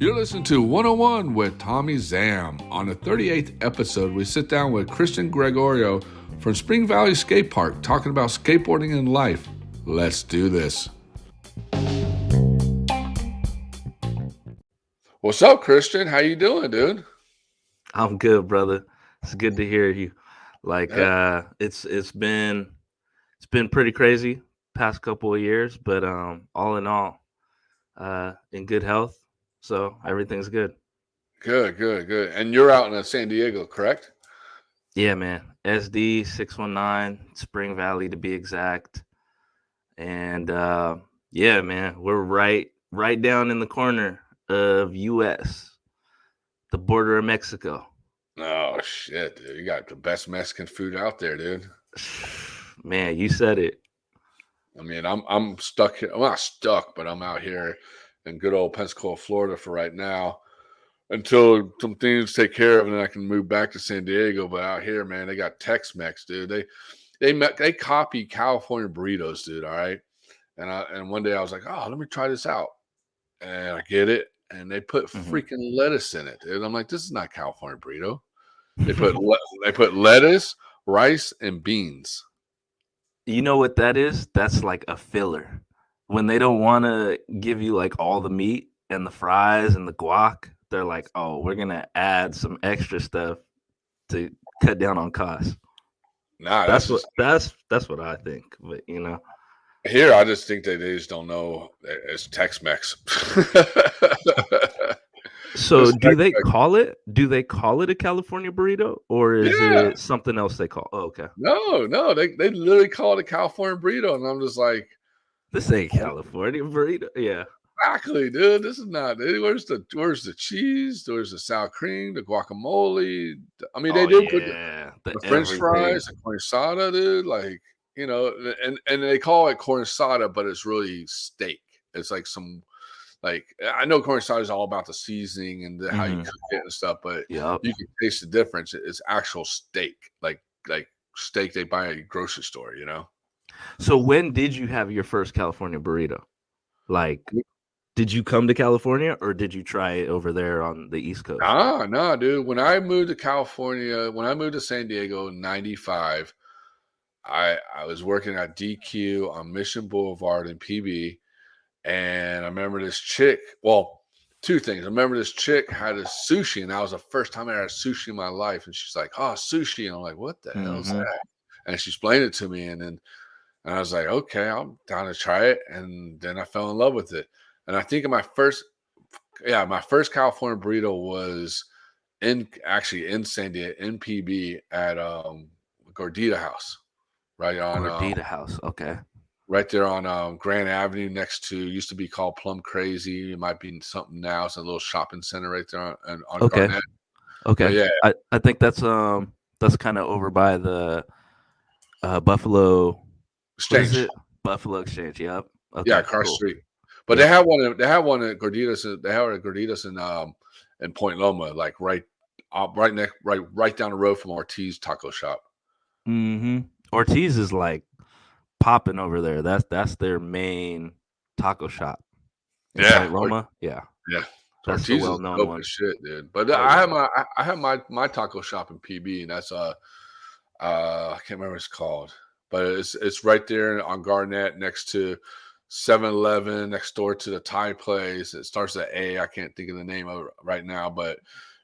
You're listening to 101 with Tommie Zam. On the 38th episode, we sit down with Christian Gregorio from Spring Valley Skatepark talking about skateboarding and life. Let's do this. What's up, Christian? How you doing, dude? I'm good, brother. It's good to hear you. It's been pretty crazy past couple of years, but all in all, in good health. So everything's good. Good. And you're out in San Diego, correct? Yeah, man. SD 619, Spring Valley to be exact. And yeah, man, we're right down in the corner of US, the border of Mexico. Oh shit, dude. You got the best Mexican food out there, dude. Man, you said it. I mean, I'm stuck here. I'm not stuck, but I'm out here in good old Pensacola, Florida for right now until some things take care of, and then I can move back to San Diego. But out here, man, they got Tex-Mex, dude. They copy California burritos, dude. All right, and one day I was like, oh, let me try this out, and I get it, and they put freaking lettuce in it, dude. I'm like, this is not California burrito. They put lettuce, rice, and beans. You know what that is? That's like a filler. When they don't want to give you like all the meat and the fries and the guac, they're like, oh, we're going to add some extra stuff to cut down on costs. Nah, that's what I think. But you know, here I just think they just don't know it's Tex-Mex. So do they call it a California burrito, or is it something else they call? Oh, okay. No, they literally call it a California burrito, and I'm just like, this ain't California burrito. Yeah. Exactly, dude. This is not. Where's the cheese? Where's the sour cream? The guacamole? I mean, they do put the French fries, the corn asada, dude. Like, you know, and they call it corn asada, but it's really steak. It's like some, like, I know corn asada is all about the seasoning and how you cook it and stuff, but you can taste the difference. It's actual steak, like steak they buy at a grocery store, you know. So when did you have your first California burrito? Like, did you come to California or did you try it over there on the East Coast? No, dude. When I moved to California, when I moved to San Diego in '95, I was working at DQ on Mission Boulevard in PB, and I remember this chick. Well, two things. I remember this chick had a sushi, and that was the first time I had sushi in my life. And she's like, "Oh, sushi," and I'm like, "What the hell is that?" And she explained it to me, and I was like, "Okay, I'm down to try it." And then I fell in love with it. And I think my first California burrito was in San Diego, in PB at Gordita House, right on Gordita House. Okay, right there on Grand Avenue, next to, used to be called Plum Crazy. It might be something now. It's a little shopping center right there on Garnett. Okay, yeah, I think that's kind of over by the Buffalo Exchange. Buffalo Exchange. Yep. Okay, yeah, Car Street. But they have one at Gorditas. They have a Gorditas in Point Loma, like right down the road from Ortiz Taco Shop. Ortiz is like popping over there. That's their main taco shop. In Point Loma. Yeah. That's Ortiz the well-known one. Shit, dude. But I have my taco shop in PB, and that's I can't remember what it's called, but it's right there on Garnett next to 7-Eleven, next door to the Thai place. It starts at A. I can't think of the name of it right now, but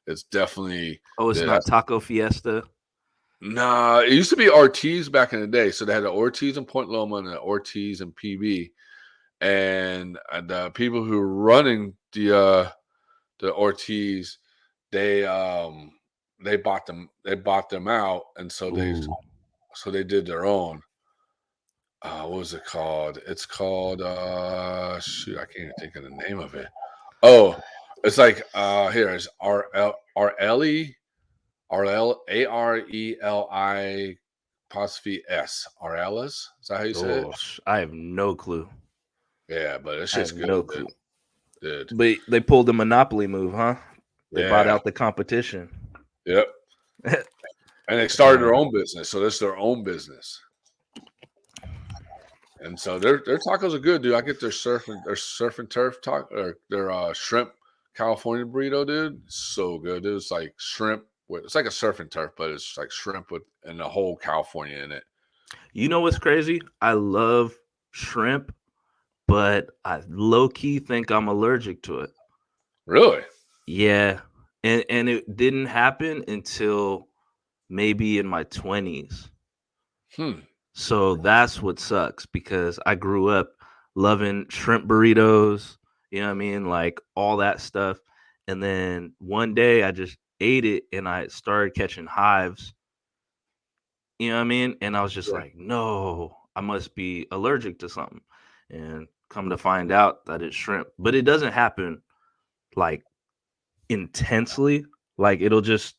it's definitely. Oh, it's not Taco Fiesta? Nah, it used to be Ortiz back in the day. So they had the Ortiz in Point Loma and the Ortiz in PB. And the people who were running the Ortiz, they bought them out, and so they did their own. What was it called? It's called shoot, I can't even think of the name of it. Oh, it's like here is Areli apostrophe S. Arelis. Is that how you say it? I have no clue. Yeah, but it's just good. No clue. Dude. But they pulled the monopoly move, huh? They bought out the competition. Yep. And they started their own business, so that's their own business. And so their tacos are good, dude. I get their surf and turf or their shrimp California burrito, dude. So good, dude. It's like shrimp with it's like a surf and turf, but it's like shrimp with and the whole California in it. You know what's crazy? I love shrimp, but I low key think I'm allergic to it. Really? Yeah. And it didn't happen until maybe in my 20s. Hmm. So that's what sucks because I grew up loving shrimp burritos, you know what I mean? Like all that stuff. And then one day I just ate it and I started catching hives, you know what I mean? And I was just Yeah. like, no, I must be allergic to something. And come to find out that it's shrimp. But it doesn't happen like intensely. Like it'll just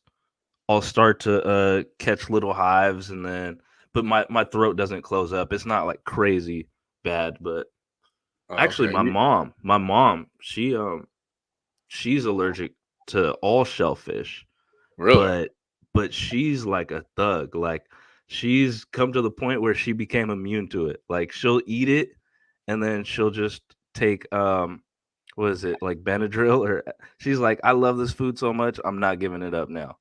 I'll start to catch little hives and then but my throat doesn't close up. It's not like crazy bad, but Oh, actually okay. my mom, she's allergic to all shellfish, Really? but she's like a thug. Like she's come to the point where she became immune to it. Like she'll eat it and then she'll just take what is it, like Benadryl or she's like, I love this food so much, I'm not giving it up now.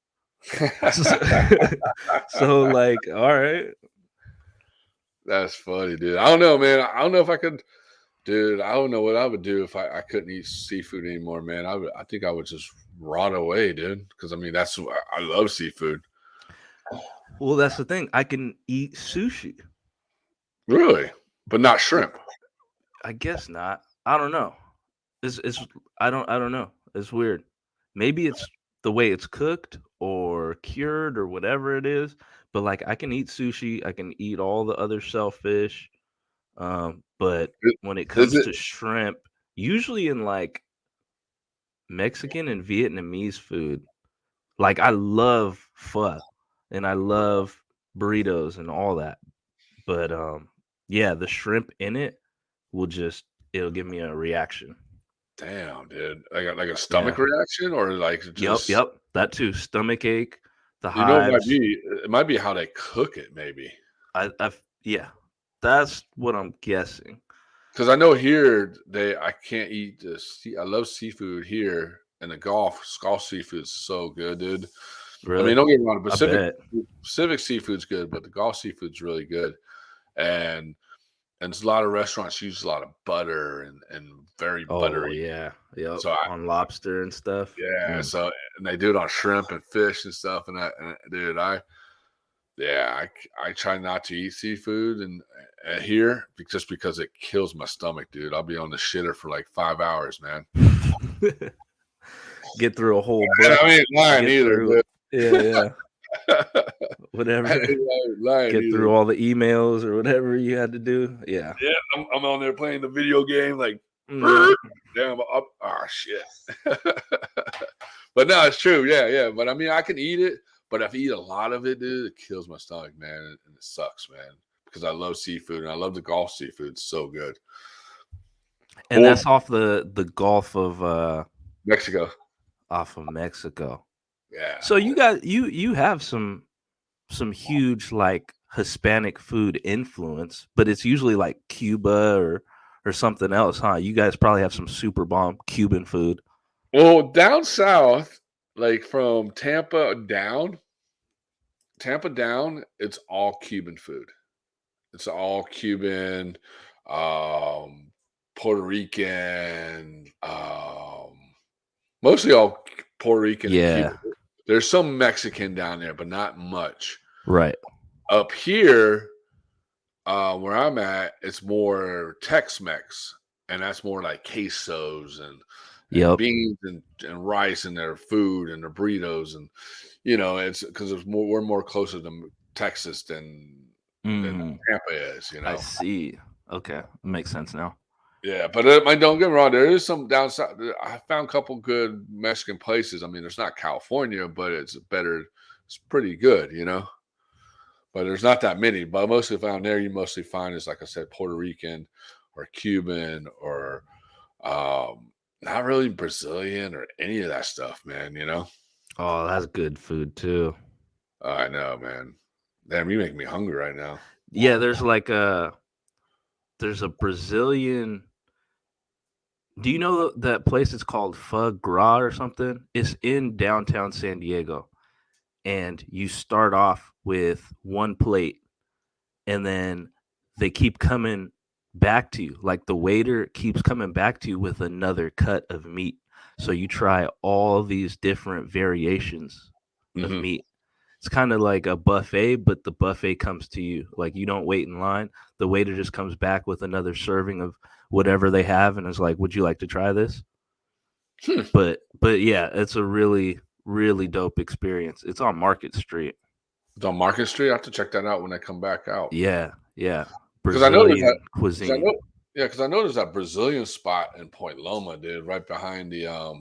So, so like, all right. That's funny, dude. I don't know, man. I don't know if I could, dude. I don't know what I would do if I couldn't eat seafood anymore, man. I think I would just rot away, dude. Because I mean, I love seafood. Well, that's the thing. I can eat sushi. Really, but not shrimp. I guess not. I don't know. It's I don't know. It's weird. Maybe it's the way it's cooked or cured or whatever it is. But like I can eat sushi, I can eat all the other shellfish. But when it Is comes it? to shrimp, usually in like Mexican and Vietnamese food, like I love pho and I love burritos and all that. But yeah, the shrimp in it will just it'll give me a reaction. Damn, dude. Like a Yeah. stomach reaction, or like Yep, just yep. That too. Stomach ache, the you know, hives. it might be how they cook it, maybe. I've yeah. That's what I'm guessing. Because I know here I can't eat I love seafood here, and the Gulf seafood is so good, dude. I mean, Really? don't get me wrong, I bet. Pacific seafood's good, but the Gulf seafood's really good. And there's a lot of restaurants use a lot of butter and very Oh buttery. yeah. Yep. So On lobster and stuff. yeah, Mm. so and they do it on shrimp and fish and stuff. Dude, I try not to eat seafood and here just because it kills my stomach, dude. I'll be on the shitter for like 5 hours, man. Get through a whole And book. I ain't lying Get either, through dude. yeah, yeah. I Whatever. ain't lying Get either. through all the emails or whatever you had to do. Yeah. Yeah, I'm on there playing the video game like, Yeah. damn, I'm up. Oh shit. But no, it's true. Yeah, yeah. But I mean, I can eat it, but if I eat a lot of it, dude, it kills my stomach, man, and it sucks, man. Because I love seafood and I love the Gulf seafood. It's so good. And Or that's off the Gulf Mexico. of Mexico. Yeah. So you got you have some huge like Hispanic food influence, but it's usually like Cuba or something else, huh? You guys probably have some super bomb Cuban food. Well, down south, like from Tampa down, it's all Cuban food. It's all Cuban, um, Puerto Rican, mostly all Puerto Rican and Yeah, Cuban. There's some Mexican down there, but not much. right. Up here, where I'm at, it's more Tex-Mex, and that's more like quesos and Yep. beans and rice in their food and their burritos, and it's because we're more closer to Texas than Mm, Tampa is, I see. Okay, makes sense now. Yeah, but don't get me wrong. There is some downside. I found a couple good Mexican places. I mean, it's not California, but it's better. It's pretty good. But there's not that many. But mostly down there, you mostly find is like I said, Puerto Rican or Cuban or not really Brazilian or any of that stuff, man. Oh, that's good food too. I know, man. Damn, you make me hungry right now. Yeah, there's like there's a Brazilian. Do you know that place? It's called Fug Gras or something. It's in downtown San Diego, and you start off with one plate, and then they keep coming back to you. Like the waiter keeps coming back to you with another cut of meat. So you try all these different variations of Hmm. meat. It's kind of like a buffet, but the buffet comes to you. Like you don't wait in line. The waiter just comes back with another serving of whatever they have and is like, "Would you like to try this?" Hmm. But yeah, it's a really really dope experience. It's on Market Street. It's on Market Street. I have to check that out when I come back out. Yeah, yeah. Because I know there's that. Brazilian Because I cuisine. know, yeah. Because I know there's that Brazilian spot in Point Loma, dude, right behind the. I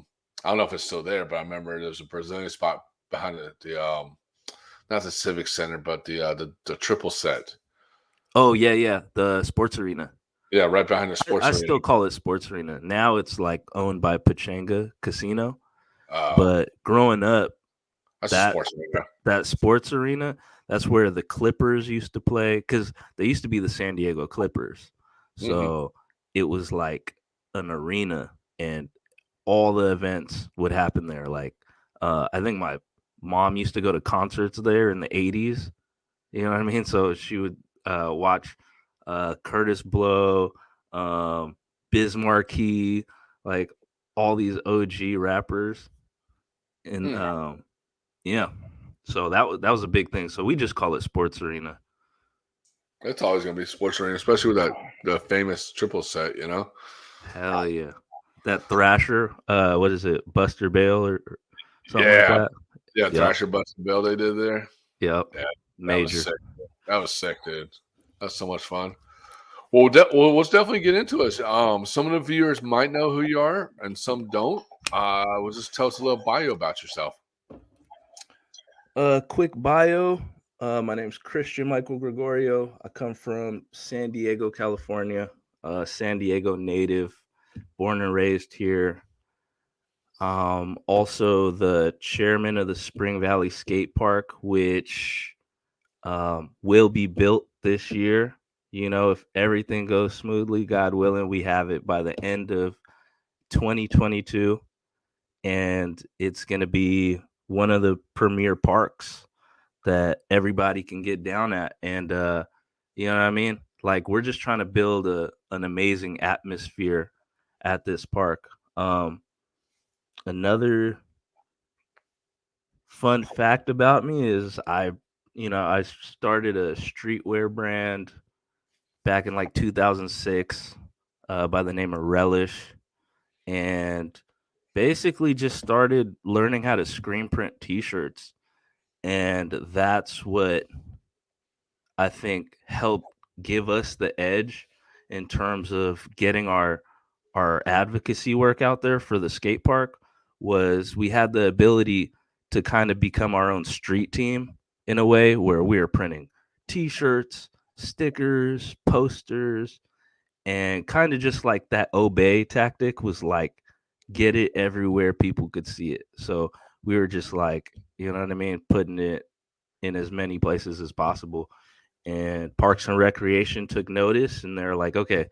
don't know if it's still there, but I remember there's a Brazilian spot behind the not the Civic Center, but the triple set. Oh yeah, yeah. The sports arena. Yeah, right behind the sports I arena. still call it sports arena. Now it's like owned by Pachanga Casino. Uh, But growing up, that's a that sports arena. that sports arena, that's where the Clippers used to play because they used to be the San Diego Clippers. Hmm. So it was like an arena, and all the events would happen there. Like I think my mom used to go to concerts there in the 80s. You know what I mean? So she would watch Curtis Blow, Biz Markie, like all these OG rappers, and Hmm. yeah. So that was a big thing. So we just call it Sports Arena. It's always gonna be sports arena, especially with that the famous triple set. You know. Hell yeah. That Thrasher, what is it, Buster Bale or something like Yeah, that? yeah. Yep, Thrasher Busted Bill they did there. yep. Yeah, that was Major. sick. That was sick, dude. That's so much fun. Well, let's definitely get into it. Some of the viewers might know who you are, and some don't. Well, just tell us a little bio about yourself. Quick bio. My name's Christian Michael Gregorio. I come from San Diego, California. San Diego native, born and raised here. Also the chairman of the Spring Valley Skatepark, which will be built this year. You know, if everything goes smoothly, God willing, we have it by the end of 2022, and it's going to be one of the premier parks that everybody can get down at. And you know what I mean? Like we're just trying to build an amazing atmosphere at this park. Another fun fact about me is I started a streetwear brand back in like 2006 by the name of Relish, and basically just started learning how to screen print t-shirts, and that's what I think helped give us the edge in terms of getting our advocacy work out there for the skate park. Was we had the ability to kind of become our own street team in a way where we were printing t-shirts, stickers, posters, and kind of just like that obey tactic was like get it everywhere people could see it. So we were just like, you know what I mean, putting it in as many places as possible. And Parks and Recreation took notice, and they're like, okay,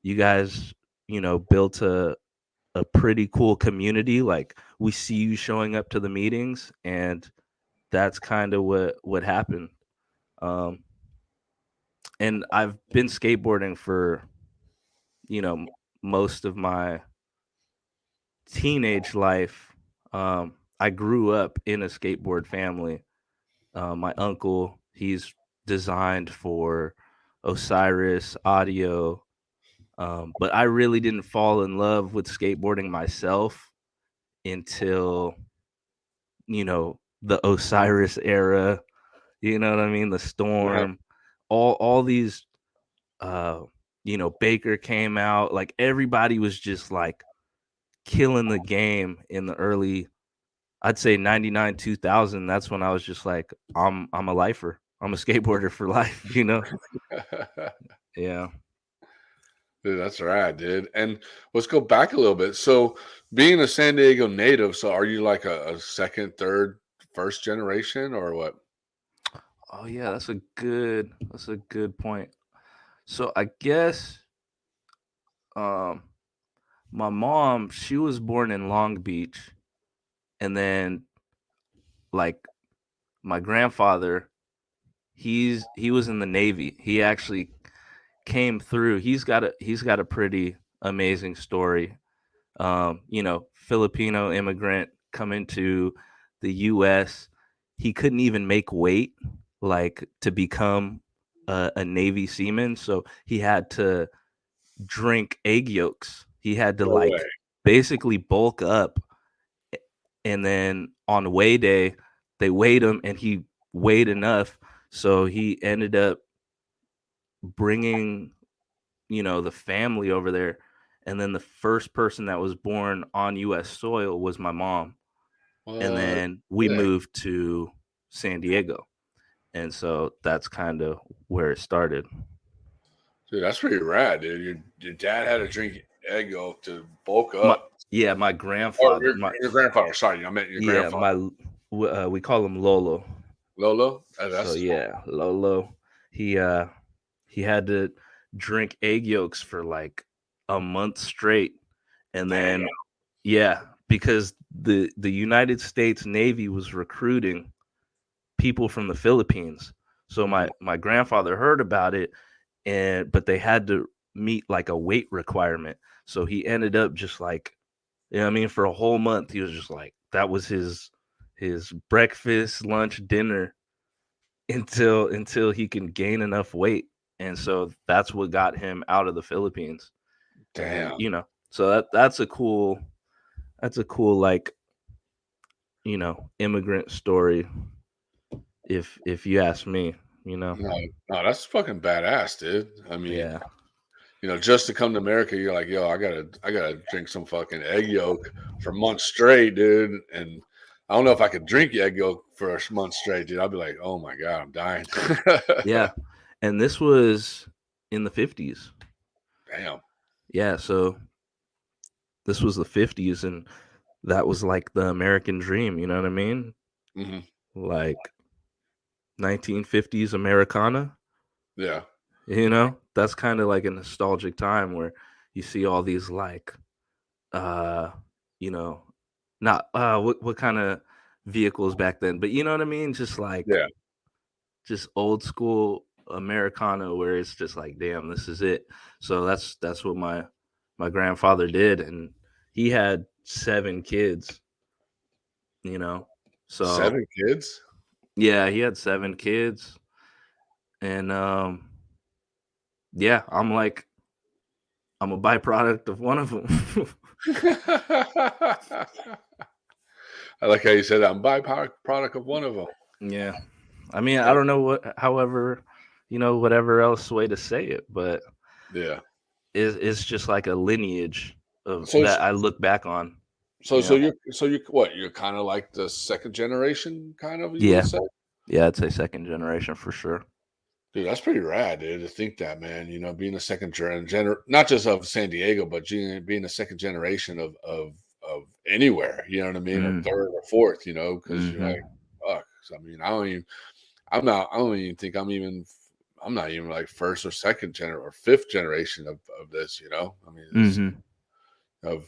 you guys, built a pretty cool community. Like we see you showing up to the meetings, and that's kind of what happened. Um, and I've been skateboarding for you know most of my teenage life. I grew up in a skateboard family. My uncle, he's designed for Osiris Audio, but I really didn't fall in love with skateboarding myself until the Osiris era. You know what I mean? The Uh-huh. Storm, all these. Uh, Baker came out. Like everybody was just like killing the game in the early, I'd say 99, 2000. That's when I was just like, I'm a lifer. I'm a skateboarder for life. Yeah. Dude, that's right, dude. And let's go back a little bit. So, being a San Diego native, so are you like a second, third, first generation, or what? Oh yeah, that's a good point. So I guess Um, my mom, she was born in Long Beach, and then like my grandfather, he was in the Navy. He actually came through. He's got a pretty amazing story. Filipino immigrant coming to the US. He couldn't even make weight like to become a Navy seaman, so he had to drink egg yolks. He had to No way. like basically bulk up, and then on weigh day, they weighed him and he weighed enough, so he ended up bringing the family over there. And then the first person that was born on US soil was my mom. And What? then we Sick. moved to San Diego. And so that's kind of where it started. Dude, that's pretty rad, dude. Your dad had to drink egg yolk to bulk My up. My Or grandfather, your grandfather. Sorry, I meant your yeah, grandfather. we call him Lolo. Lolo? So That's yeah, Lolo, he uh he had to drink egg yolks for like a month straight. And damn. then yeah, because the United States Navy was recruiting people from the Philippines. So Mhm. my grandfather heard about it, but they had to meet like a weight requirement. So he ended up just like, for a whole month he was just like, that was his breakfast, lunch, dinner until he can gain enough weight. And so that's what got him out of the Philippines. And Damn. so that's a cool like, immigrant story, if you ask me, No, no, that's fucking badass, dude. I mean, Yeah. just to come to America, you're like, yo, I gotta drink some fucking egg yolk for months straight, dude. And I don't know if I could drink egg yolk for a month straight, dude. I'd be like, oh my god, I'm dying. Yeah. And this was in the 50s. Damn. Yeah, so this was the 50s, and that was like the American dream, you know what I mean? Hmm. Like 1950s Americana, Yeah. That's kind of like a nostalgic time where you see all these like uh you know not what kind of vehicles back then, but you know what I mean, just like Yeah. just old school Americana where it's just like, damn, this is it. So that's what my grandfather did, and he had 7 kids, you know. So 7 kids? yeah, he had 7 kids, and yeah, I'm a byproduct of one of them. I like how you said that. I'm byproduct of one of them. Yeah. I mean, I don't know however, whatever else way to say it, but Yeah. it's just like a lineage of So it's that I look back on. so You so know? you're what? You're kind of like the second generation, kind of, you would Yeah. say? Yeah, I'd say second generation for sure. Dude, that's pretty rad, dude, to think that, man. Being a second not just of San Diego, but being a second generation of anywhere. You know what I mean, or Mm. third or fourth. Because you're like, Mhm. fuck. So, I mean, I don't even. I'm not. I don't even think I'm even. I'm not even like first or second or fifth generation of this. I mean, Mhm.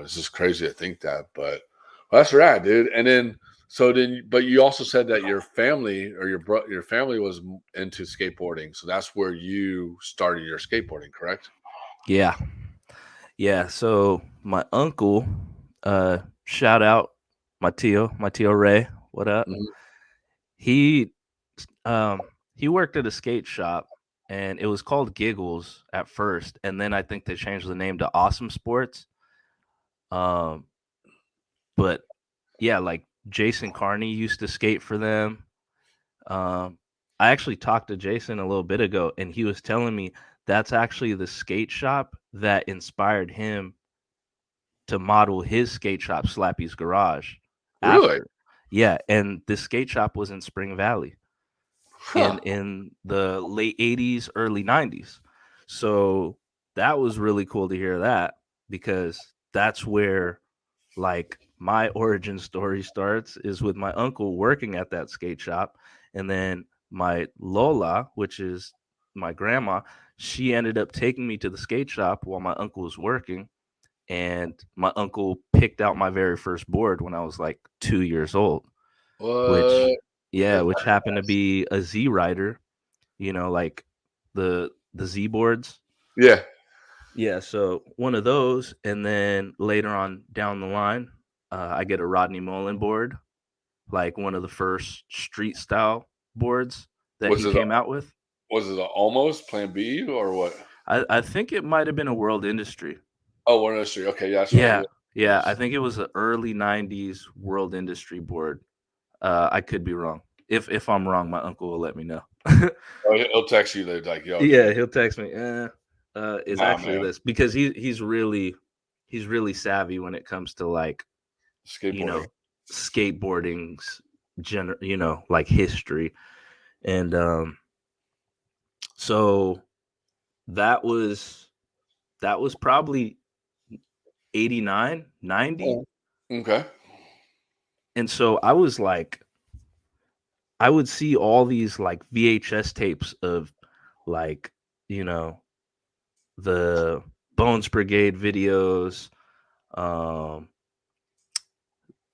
it's just crazy to think that, but well, that's rad, dude. And then but you also said that your family or your family was into skateboarding, so that's where you started your skateboarding, correct? Yeah. Yeah, so my uncle, shout out my tio Ray, what up? Mhm. He he worked at a skate shop, and it was called Giggles at first, and then I think they changed the name to Awesome Sports. Um, but yeah, like Jason Carney used to skate for them. Um, I actually talked to Jason a little bit ago, and he was telling me that's actually the skate shop that inspired him to model his skate shop, Slappy's Garage, Really? after. Yeah, and the skate shop was in Spring Valley in Huh. the late 80s, early 90s. So that was really cool to hear that, because that's where like my origin story starts, is with my uncle working at that skate shop. And then my Lola, which is my grandma, she ended up taking me to the skate shop while my uncle was working. And my uncle picked out my very first board when I was like 2 years old, which, What? yeah, That's which happened to be a Z Rider, like the Z boards. yeah. Yeah, so one of those, and then later on down the line, I get a Rodney Mullen board, like one of the first street style boards that Was he it a, came out with. was it a almost Plan B or what? I think it might have been a World Industry. Oh, One Industry. Okay, yeah, that's right. Yeah, yeah, I Yes. think it was an early '90s World Industry board. I could be wrong. If I'm wrong, my uncle will let me know. Oh, he'll text you. They're like, "Yo, Yeah, dude, he'll text me. It's nah, actually man, this because he's really savvy when it comes to like you skateboarding." know skateboarding's like history, and so that was probably 89, 90. Oh, okay. And so I was like, I would see all these like VHS tapes of like, you know, the Bones Brigade videos, um,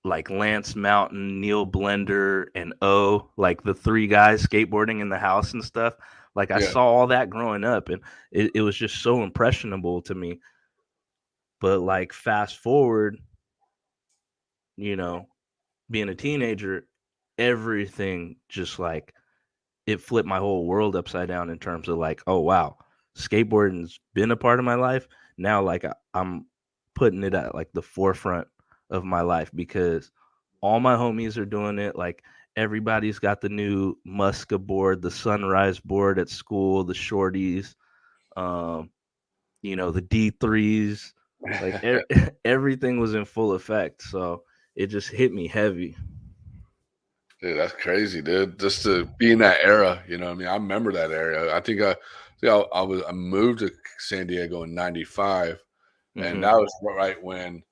like Lance Mountain, Neil Blender, and O, like the three guys skateboarding in the house and stuff. Like I Yeah. saw all that growing up, and it was just so impressionable to me. But like fast forward, you know, being a teenager, everything just like it flipped my whole world upside down in terms of like, oh wow, skateboarding's been a part of my life. Now like I'm putting it at like the forefront of my life because all my homies are doing it. Like everybody's got the new Muska board, the Sunrise board at school, the shorties, um, the D3s, like everything was in full effect. So it just hit me heavy. Dude, that's crazy, dude. Just to be in that era, you know what I mean? I remember that area. I moved to San Diego in 95, and Hmm. that was right when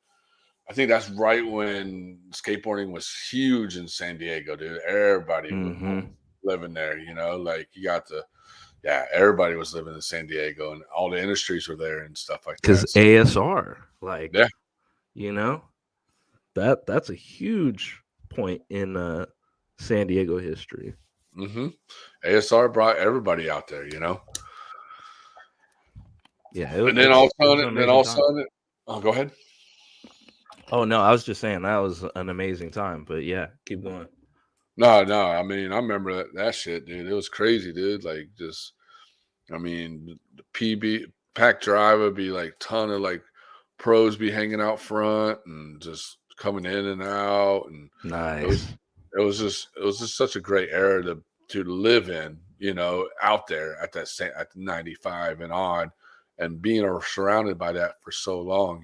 I think that's right when skateboarding was huge in San Diego, dude. Everybody was Hmm. living there, like you got yeah, everybody was living in San Diego and all the industries were there and stuff like Because that. So, ASR, like, yeah. you know, that's a huge point in San Diego history. hmm ASR brought everybody out there. Yeah, And then all of a it was an sudden, amazing time. oh, go ahead. Oh no, I was just saying that was an amazing time. But yeah, keep going. No, no. I mean, I remember that shit, dude. It was crazy, dude. Like, just, I mean, the PB pack drive would be like ton of like pros be hanging out front and just coming in and out, and it was, Nice. it was just such a great era to live in, out there at at 95 and on, and being surrounded by that for so long,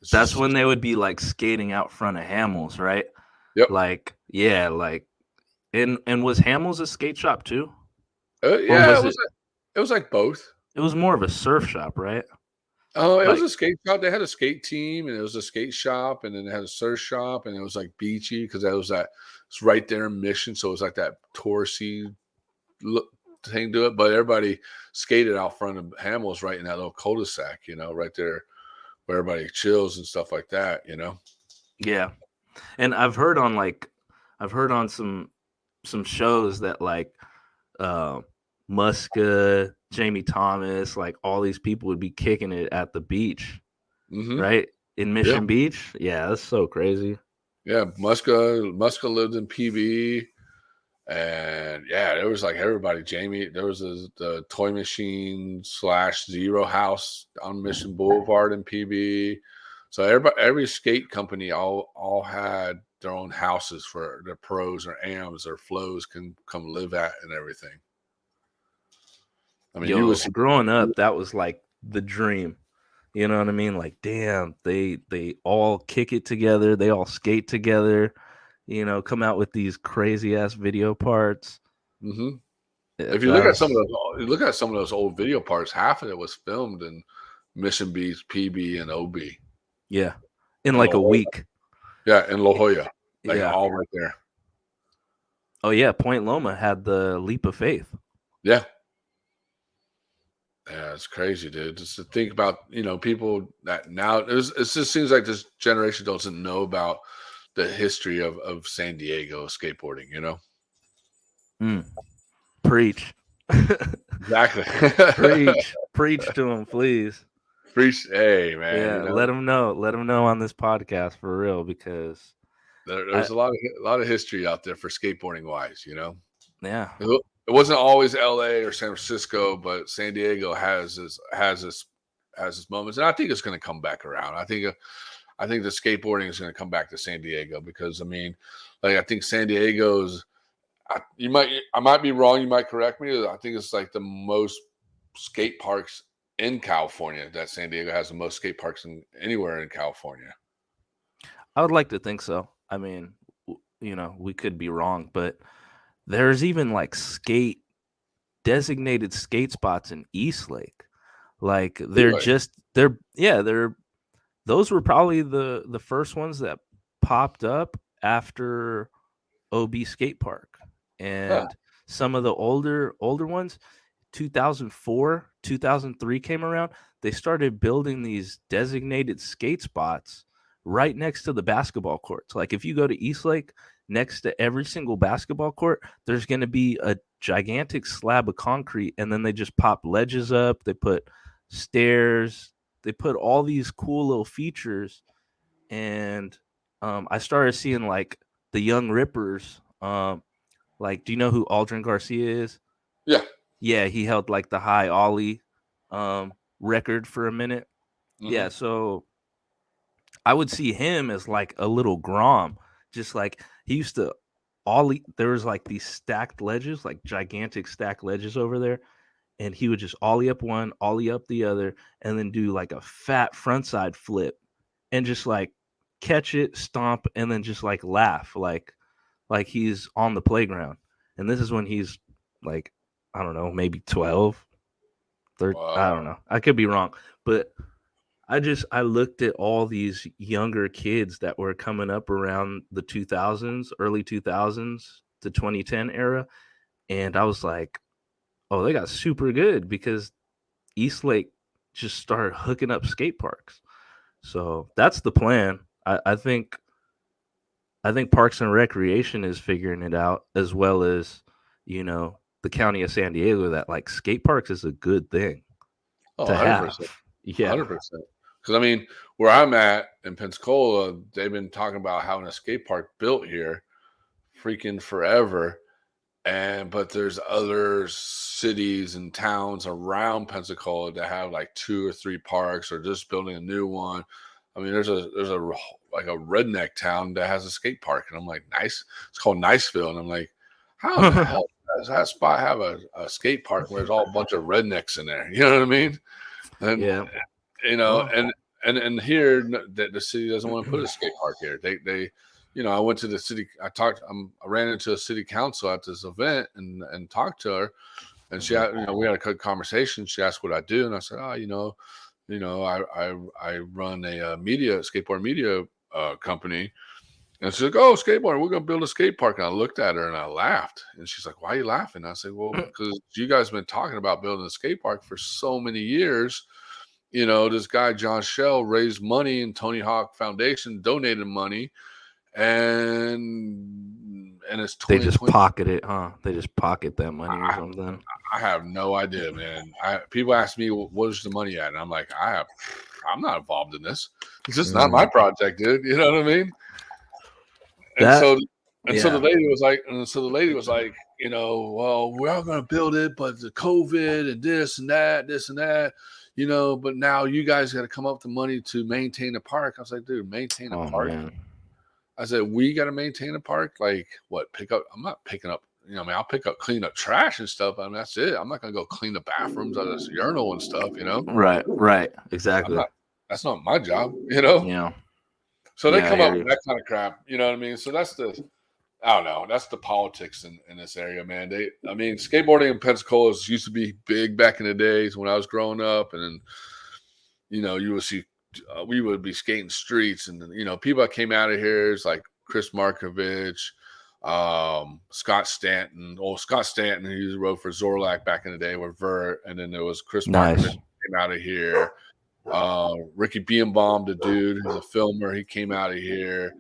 it's That's just, when they would be like skating out front of Hamels, right? yep. Like, yeah, like, and was Hamels a skate shop too, or Yeah, was it? it was like both. It was more of a surf shop, right? Oh, it was Like, a skate shop. They had a skate team, and it was a skate shop, and then they had a surf shop, and it was like beachy because it's right there in Mission, so it was like that touristy look thing to it. But everybody skated out front of Hamels, right in that little cul-de-sac, right there where everybody chills and stuff like that. yeah, and I've heard on some shows that like uh, Muska, Jamie Thomas, like all these people would be kicking it at the beach, hmm right? In Yeah, Mission Beach. Yeah, that's so crazy. yeah. Muska lived in PB. And yeah, there was like everybody. Jamie, there was the Toy Machine / Zero House on Mission Boulevard in PB. So every skate company all had their own houses for their pros or AMs or flows can come live at and everything. I mean, you Yo, was growing up, that was like the dream. You know what I mean? Like, damn, they all kick it together. They all skate together. Come out with these crazy ass video parts. hmm Yeah, if you look at some of that's those, you look at some of those old video parts, half of it was filmed in Mission Beach, PB, and OB yeah, in and like La a Jolla. week. Yeah, in La Jolla, like Yeah. all right there. Oh yeah, Point Loma had the leap of faith. Yeah. Yeah, it's crazy, dude. Just to think about, people that now it just seems like this generation doesn't know about the history of San Diego skateboarding. Mm, preach. Exactly. Preach to him, please. Hey, man. Yeah, let him know. Let him know on this podcast for real, because I There's a lot of history out there for skateboarding wise. yeah. It wasn't always L.A. or San Francisco, but San Diego has its moments, and I think it's going to come back around. I think the skateboarding is going to come back to San Diego because like I think San Diego's. I might be wrong. You might correct me. I think it's like the most skate parks in California. That San Diego has the most skate parks anywhere in California. I would like to think so. I mean, we could be wrong, but there's even like designated skate spots in Eastlake. Like Really? they're those were probably the first ones that popped up after OB Skate Park. Huh. And some of the older ones, 2004, 2003 came around, they started building these designated skate spots right next to the basketball courts. Like if you go to Eastlake, next to every single basketball court, there's going to be a gigantic slab of concrete, and then they just pop ledges up, they put stairs, they put all these cool little features. And I started seeing like the Young Rippers. Like, do you know who Aldrin Garcia is? Yeah. Yeah, he held like the high ollie record for a minute. Hmm. Yeah, so I would see him as like a little Grom, just like he used to ollie. There was like these stacked ledges, like gigantic stacked ledges over there, and he would just ollie up one, ollie up the other, and then do like a fat frontside flip, and just like catch it, stomp, and then just like laugh, like he's on the playground. And this is when he's like, I don't know, maybe 12, 13. I Wow. don't know. I could be wrong, but I looked at all these younger kids that were coming up around the 2000s, early 2000s to 2010 era, and I was like, oh, they got super good because Eastlake just started hooking up skate parks. So that's the plan. I think Parks and Recreation is figuring it out, as well as the county of San Diego, that like skate parks is a good thing Oh, to 100%. have. Yeah. 100%. Because where I'm at in Pensacola, they've been talking about having a skate park built here, freaking forever. But there's other cities and towns around Pensacola that have like 2 or 3 parks, or just building a new one. There's a like a redneck town that has a skate park, and I'm like, nice. It's called Niceville, and I'm like, how the hell does that spot have a skate park where there's all a bunch of rednecks in there? You know what I mean? And Yeah. you know, Well, and here the city doesn't want to put a skate park here. They I went to the city. I ran into a city council at this event and talked to her, and we had a good conversation. She asked what I do, and I said, oh, I run a skateboard media company. And she's like, oh, skateboard, we're gonna build a skate park. And I looked at her and I laughed. And she's like, why are you laughing? I said, well, because you guys have been talking about building a skate park for so many years. This guy John Shell raised money, and Tony Hawk Foundation donated money, and it's they just 2020. pocket it, huh? They just pocket that money or I, something. I have no idea, man. People ask me, where's the money at? And I'm like, I'm not involved in this. It's just not my project, dude. You know what I mean? And That so the yeah. lady was like, well, we're all gonna build it, but the COVID and this and that, but now you guys got to come up with the money to maintain the park. I was like, dude, maintain a Oh park. man. I said, we got to maintain a park. Like what? I'm not picking up, I'll pick up, clean up trash and stuff. That's it. I'm not going to go clean the bathrooms out of this urinal and stuff. Right. I'm Exactly. not, that's not my job. Yeah. So they Yeah, I come hear up with you. that kind of crap. You know what I mean? So I don't know. That's the politics in this area, man. Skateboarding in Pensacola used to be big back in the days when I was growing up. And then, you would see, we would be skating streets, and, people that came out of here is like Chris Markovich, Scott Stanton. Oh, Scott Stanton, he rode for Zorlak back in the day with Vert, and then there was Chris Nice. Markovich came out of here. Ricky Bienbaum, the dude who's a filmer, he came out of here.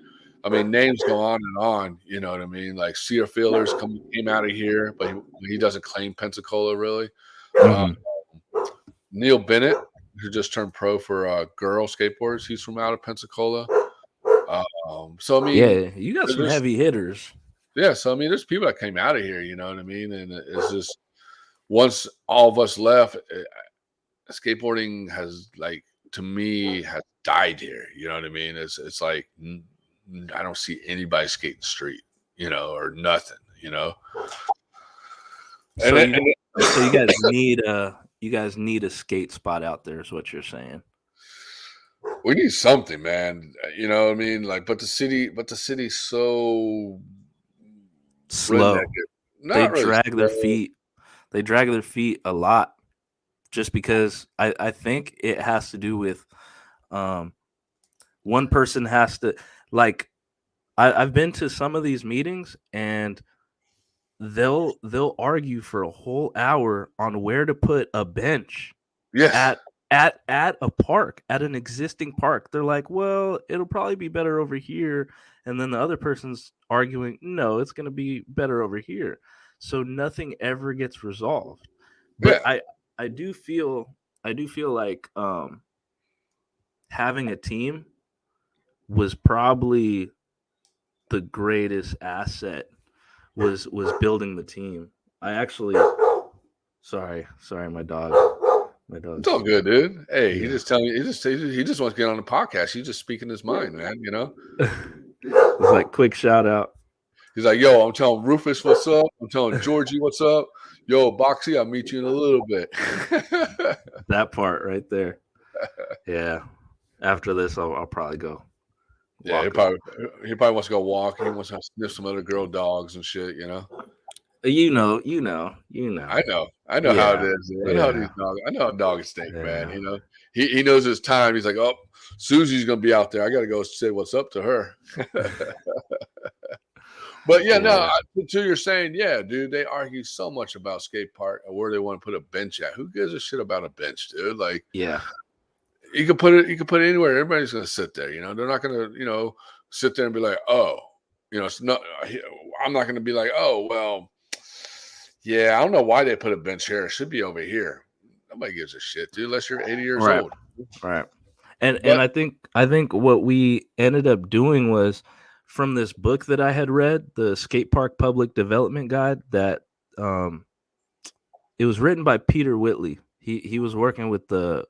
I mean, names go on and on. You know what I mean? Like Cedar Fielders came out of here, but he doesn't claim Pensacola really. Neil Bennett, who just turned pro for girl skateboarders, he's from out of Pensacola. So I mean, yeah, you got some heavy hitters. Yeah, so I mean, there's people that came out of here. You know what I mean? And it's just once all of us left, skateboarding has to me has died here. You know what I mean? It's like I don't see anybody skating the street, you know, or nothing, you know. So you guys need a skate spot out there, is what you're saying. We need something, man. You know what I mean? Like, but the city's so slow. They really drag slow. their feet. They drag their feet a lot, just because I think it has to do with one person has to, like, I've been to some of these meetings and they'll argue for a whole hour on where to put a bench. Yes. At a park, at an existing park. They're like, well, it'll probably be better over here. And then the other person's arguing, no, it's going to be better over here. So nothing ever gets resolved. But yeah. I do feel like having a team was probably the greatest asset, was building the team. I actually, sorry, my dog. It's all good, dude. Hey, yeah. He just wants to get on the podcast. He's just speaking his mind, man. You know. It's like quick shout out. He's like, yo, I'm telling Rufus what's up. I'm telling Georgie what's up. Yo, Boxy, I'll meet you in a little bit. That part right there. Yeah. After this, I'll probably go. Yeah, he probably wants to go walk. He wants to sniff some other girl dogs and shit. You know. You know. I know how it is. I know how these dogs. I know how dogs think, man. You know, he knows his time. He's like, oh, Susie's gonna be out there. I got to go say what's up to her. But no, to you're saying, yeah, dude, they argue so much about skate park or where they want to put a bench at. Who gives a shit about a bench, dude? Like, yeah, you can put it anywhere. Everybody's gonna sit there. You know, they're not gonna, sit there and be like, oh, it's not. I'm not gonna be like, oh, well. Yeah, I don't know why they put a bench here. It should be over here. Nobody gives a shit, dude, unless you're 80 years old. Right. And I think what we ended up doing was, from this book that I had read, the Skate Park Public Development Guide, that it was written by Peter Whitley. He was working with the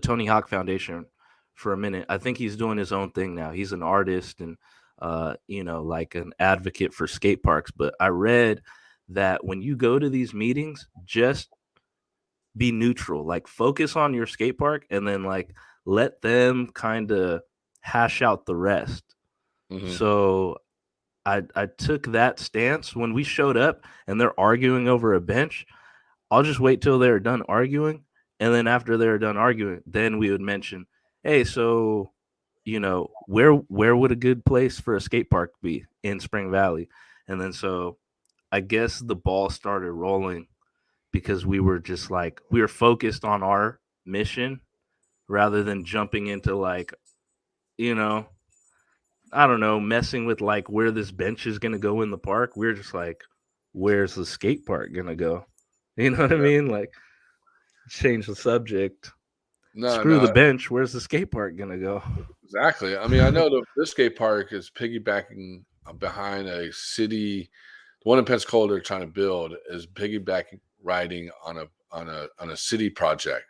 Tony Hawk Foundation for a minute. I think he's doing his own thing now. He's an artist and like an advocate for skate parks. But I read that when you go to these meetings, just be neutral, like focus on your skate park and then like let them kind of hash out the rest. Mm-hmm. So I took that stance when we showed up and they're arguing over a bench. I'll just wait till they're done arguing. And then after they're done arguing, then we would mention, hey, so, where would a good place for a skate park be in Spring Valley? And then so I guess the ball started rolling because we were just like, we were focused on our mission rather than jumping into like, I don't know, messing with like where this bench is going to go in the park. We're just like, where's the skate park going to go? You know what I mean? Like, change the subject. Screw the bench. Where's the skate park going to go? Exactly. I mean, I know this skate park is piggybacking behind a city. The one in Pensacola they're trying to build is piggybacking riding on a city project.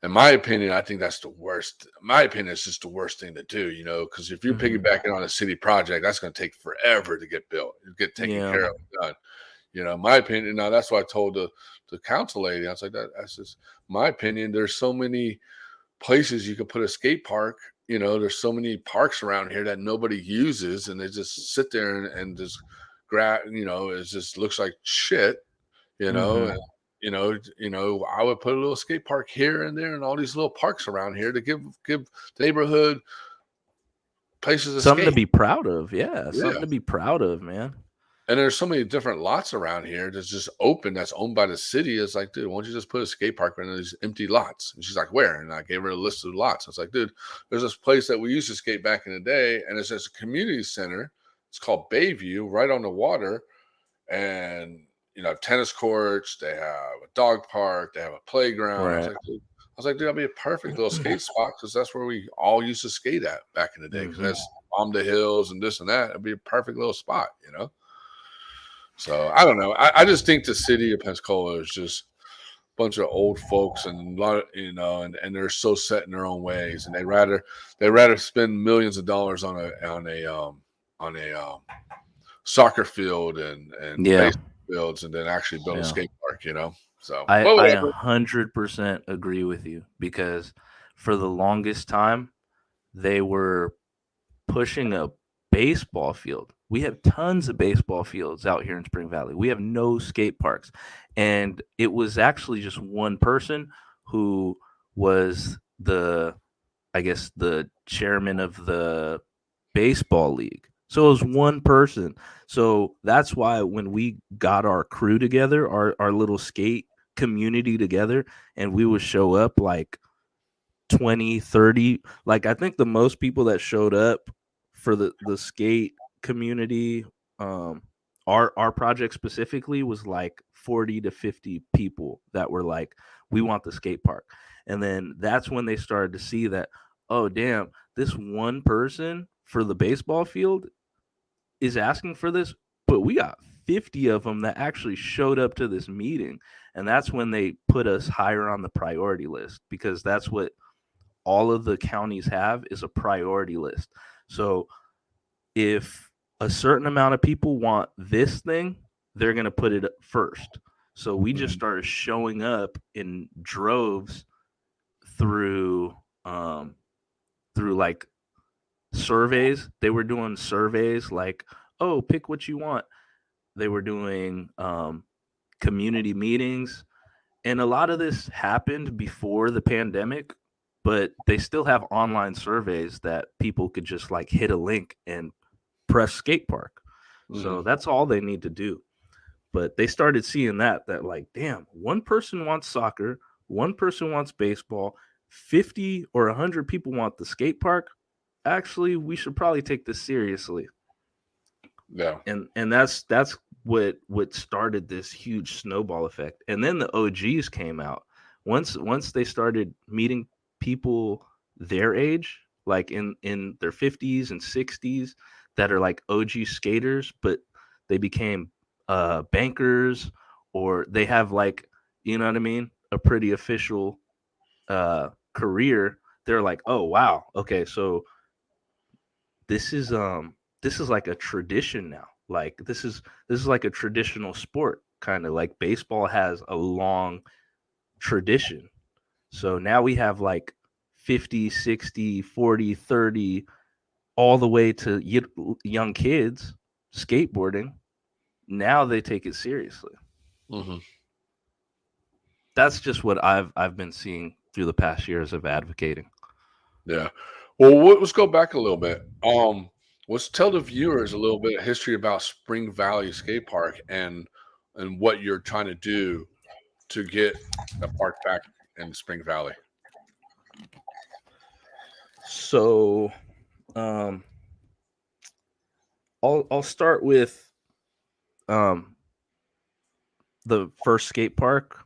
In my opinion, I think that's the worst. In my opinion, it's just the worst thing to do, because if you're piggybacking on a city project, that's going to take forever to get built, get taken care of, done. In my opinion, now that's what I told the council lady. I was like, that's just my opinion. There's so many places you could put a skate park. There's so many parks around here that nobody uses, and they just sit there and just grab. It just looks like shit. And, I would put a little skate park here and there, and all these little parks around here to give the neighborhood places to something skate. To be proud of. Yeah, something to be proud of, man. And there's so many different lots around here that's just open, that's owned by the city. It's like, dude, why don't you just put a skate park in these empty lots? And she's like, where? And I gave her a list of lots. I was like, dude, there's this place that we used to skate back in the day, and it's just a community center. It's called Bayview, right on the water. And tennis courts, they have a dog park, they have a playground. Right. I was like, dude, that'd be a perfect little skate spot because that's where we all used to skate at back in the day. Because Mhm. that's on the hills and this and that. It'd be a perfect little spot, So I don't know. I just think the city of Pensacola is just a bunch of old folks and a lot of, and they're so set in their own ways, and they rather spend millions of dollars on a soccer field and Yeah. baseball fields and then actually build a Yeah. skate park. So I whatever. 100% agree with you, because for the longest time they were pushing a baseball field. We have tons of baseball fields out here in Spring Valley. We have no skate parks. And it was actually just one person who was the chairman of the baseball league. So it was one person. So that's why when we got our crew together, our little skate community together, and we would show up like 20, 30, like I think the most people that showed up for the skate community, our project specifically, was like 40 to 50 people that were like, we want the skate park. And then that's when they started to see that, oh damn, this one person for the baseball field is asking for this, but we got 50 of them that actually showed up to this meeting. And that's when they put us higher on the priority list, because that's what all of the counties have, is a priority list. So if a certain amount of people want this thing, they're going to put it first. So we just started showing up in droves through like surveys. They were doing surveys like, oh, pick what you want. They were doing community meetings. And a lot of this happened before the pandemic, but they still have online surveys that people could just like hit a link and press skate park. So that's all they need to do. But they started seeing that like, damn, one person wants soccer, one person wants baseball, 50 or 100 people want the skate park. Actually, we should probably take this seriously. Yeah. And that's what started this huge snowball effect. And then the OGs came out. Once they started meeting people their age, like in their 50s and 60s, that are like OG skaters, but they became bankers, or they have, like, you know what I mean, a pretty official career. They're like, oh wow, okay, so this is like a tradition now. Like this is like a traditional sport, kind of like baseball has a long tradition. So now we have like 50, 60, 40, 30, all the way to young kids skateboarding. Now they take it seriously. That's just what I've been seeing through the past years of advocating. Yeah. Well, let's go back a little bit. Let's tell the viewers a little bit of history about Spring Valley Skate Park and what you're trying to do to get the park back in Spring Valley. So, I'll start with the first skate park,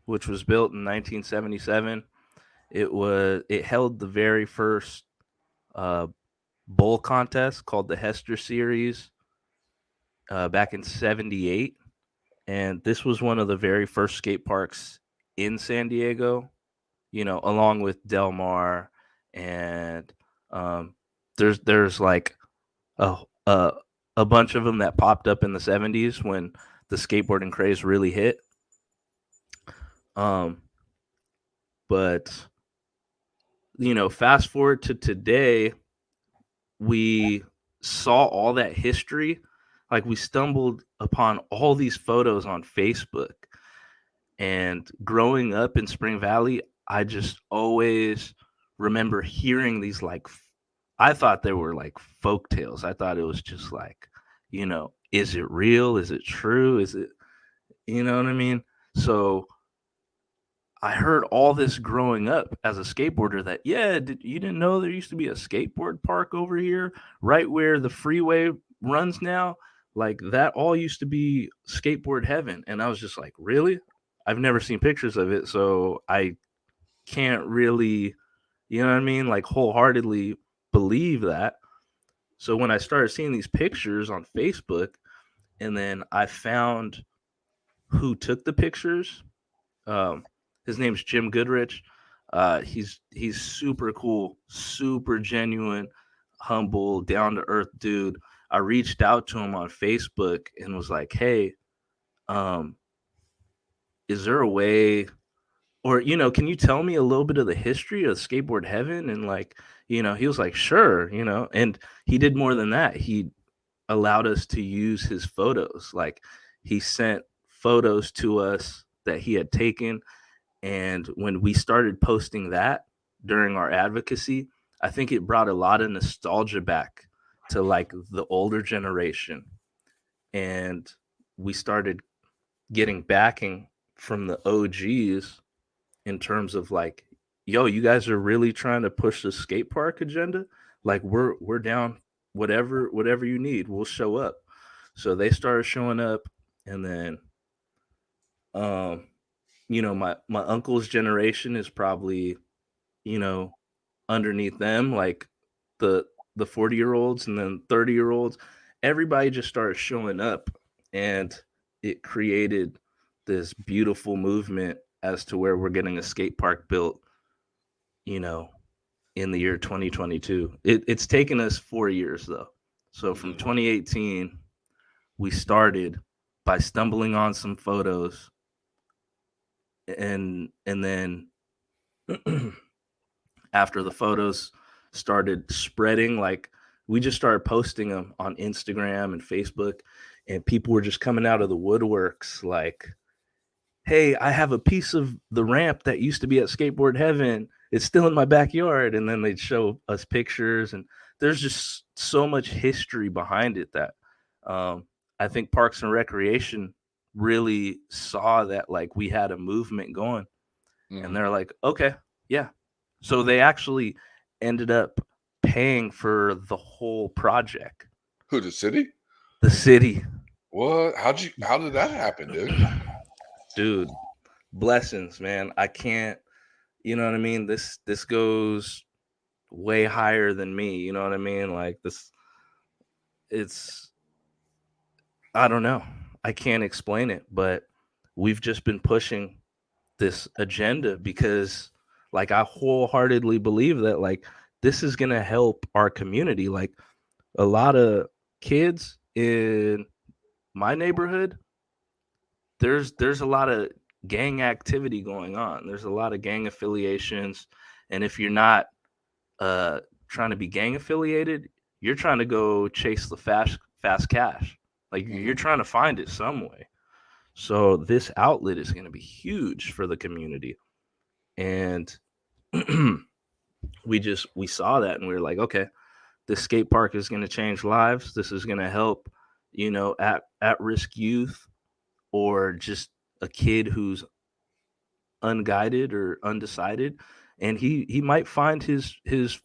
which was built in 1977. It held the very first bowl contest called the Hester Series back in '78, and this was one of the very first skate parks in San Diego. Along with Del Mar, and there's like a bunch of them that popped up in the '70s when the skateboarding craze really hit. But fast forward to today, we saw all that history. Like, we stumbled upon all these photos on Facebook. And growing up in Spring Valley, I just always remember hearing these, like, I thought they were like folk tales. I thought it was just like, is it real? Is it true? Is it, you know what I mean? So I heard all this growing up as a skateboarder that, yeah, you didn't know there used to be a skateboard park over here, right where the freeway runs now? Like that all used to be skateboard heaven. And I was just like, really? I've never seen pictures of it. So I can't really, you know what I mean? Like wholeheartedly believe that. So when I started seeing these pictures on Facebook, and then I found who took the pictures, um, his name's Jim Goodrich. He's super cool, super genuine, humble, down to earth dude. I reached out to him on Facebook and was like, "Hey, um, is there a way, or can you tell me a little bit of the history of skateboard heaven?" And like, he was like, "Sure," and he did more than that. He allowed us to use his photos. Like, he sent photos to us that he had taken. And when we started posting that during our advocacy, I think it brought a lot of nostalgia back to like the older generation. And we started getting backing from the OGs in terms of like, yo, you guys are really trying to push the skate park agenda? Like we're down, whatever you need, we'll show up. So they started showing up, and then my uncle's generation is probably, you know, underneath them, like the 40-year-olds and then 30-year-olds. Everybody just started showing up, and it created this beautiful movement as to where we're getting a skate park built, you know, in the year 2022. It's taken us 4 years though. So from 2018, we started by stumbling on some photos, and then after the photos started spreading, like we just started posting them on Instagram and Facebook, and people were just coming out of the woodworks like, "Hey, I have a piece of the ramp that used to be at Skateboard Heaven. It's still in my backyard." And then they'd show us pictures, and there's just so much history behind it that I think Parks and Recreation really saw that like we had a movement going, and they're like, okay, yeah. So they actually ended up paying for the whole project. Who, the city? The city. What? How did that happen, dude? Dude, blessings, man. I can't, you know what I mean? This goes way higher than me, you know what I mean? Like it's I don't know. I can't explain it, but we've just been pushing this agenda because like I wholeheartedly believe that like this is going to help our community. Like a lot of kids in my neighborhood, there's a lot of gang activity going on. There's a lot of gang affiliations, and if you're not trying to be gang affiliated, you're trying to go chase the fast cash. Like you're trying to find it some way. So this outlet is going to be huge for the community. And we saw that, and we were like, okay, this skate park is going to change lives. This is going to help, at risk youth, or just a kid who's unguided or undecided, and he might find his